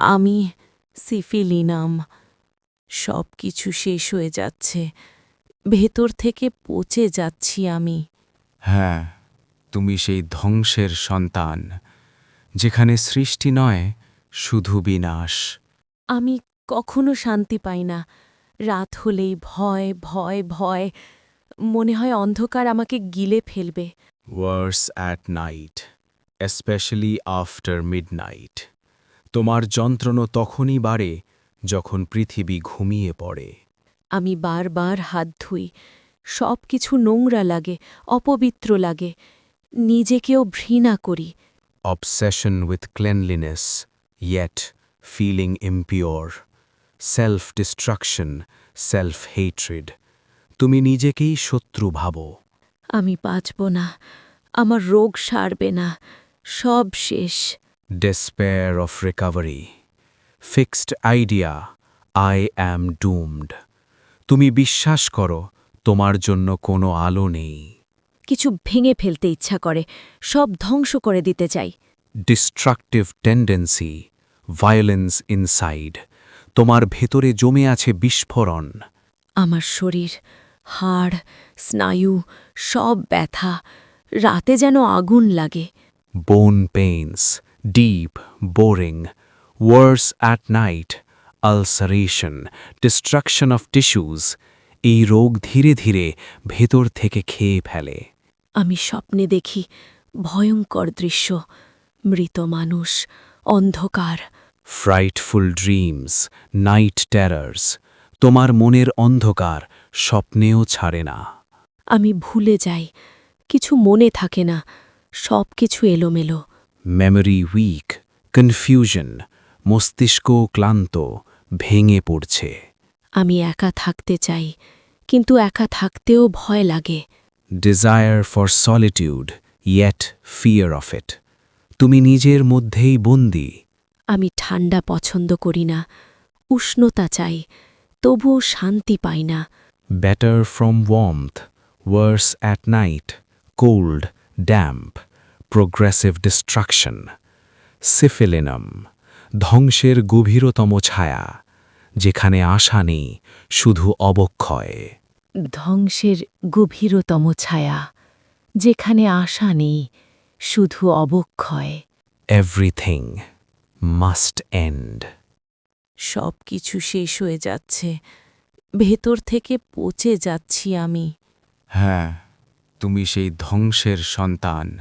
আমি সিফিলিনাম। সব কিছু শেষ হয়ে যাচ্ছে, ভেতর থেকে পচে যাচ্ছি আমি। হ্যাঁ, তুমি সেই ধ্বংসের সন্তান, যেখানে সৃষ্টি নয়, শুধু বিনাশ। আমি কখনো শান্তি পাই না, রাত হলেই ভয় ভয় ভয়, মনে হয় অন্ধকার আমাকে গিলে ফেলবে। Worse at night, especially after midnight. তোমার যন্ত্রণা তখনই বাড়ে যখন পৃথিবী ঘুমিয়ে পড়ে। আমি বারবার হাত ধুই, সব কিছু নোংরা লাগে, অপবিত্র লাগে, নিজেকেও ঘৃণা করি। Obsession with cleanliness, yet feeling impure. Self-destruction, self-hatred. তুমি নিজেকেই শত্রু ভাবো। আমি বাঁচব না, আমার রোগ সারবে না, সব শেষ। Despair of recovery. Fixed idea, I am doomed. তুমি বিশ্বাস করো তোমার জন্য কোনো আলো নেই। কিছু ভেঙে ফেলতে ইচ্ছা করে, সব ধ্বংস করে দিতে চাই। Destructive tendency, violence inside. তোমার ভেতরে জমে আছে বিস্ফোরণ। আমার শরীর, হাড়, স্নায়ু সব ব্যথা, রাতে যেন আগুন লাগে। Bone pains, deep, boring. Worse at night, ulceration, destruction of tissues. এই রোগ ধীরে ধীরে ভেতর থেকে খেয়ে ফেলে। আমি স্বপ্নে দেখি ভয়ঙ্কর দৃশ্য, মৃত মানুষ, অন্ধকার। Frightful dreams, night terrors. তোমার মনের অন্ধকার স্বপ্নেও ছাড়ে না। আমি ভুলে যাই, কিছু মনে থাকে না, সব কিছু এলোমেলো। Memory weak, confusion. মস্তিষ্ক ক্লান্ত, ভেঙে পড়ছে। আমি একা থাকতে চাই, কিন্তু একা থাকতেও ভয় লাগে। Desire for solitude, yet fear of it. তুমি নিজের মধ্যেই বন্দী। আমি ঠান্ডা পছন্দ করি না, উষ্ণতা চাই, তবুও শান্তি পাই না। Better from warmth, worse at night, cold, damp, progressive destruction. Syphilinum, ধ্বংসের গভীরতম ছায়া, যেখানে আশা নেই, শুধু অবক্ষয়। ধ্বংসের গভীরতম ছায়া, যেখানে আশা নেই, শুধু অবক্ষয়। Everything must end. সব কিছু শেষ হয়ে যাচ্ছে, ভেতর থেকে পচে যাচ্ছি আমি। হ্যাঁ, তুমি সেই ধ্বংসের সন্তান,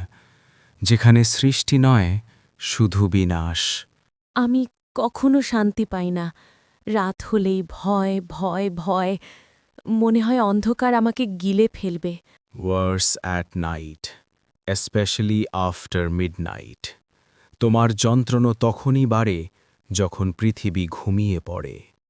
যেখানে সৃষ্টি নয়, শুধু বিনাশ। আমি কখনো শান্তি পাই না, রাত হলেই ভয় ভয় ভয়, মনে হয় অন্ধকার আমাকে গিলে ফেলবে। Worse at night, especially after midnight. তোমার যন্ত্রণা তখনই বাড়ে যখন পৃথিবী ঘুমিয়ে পড়ে।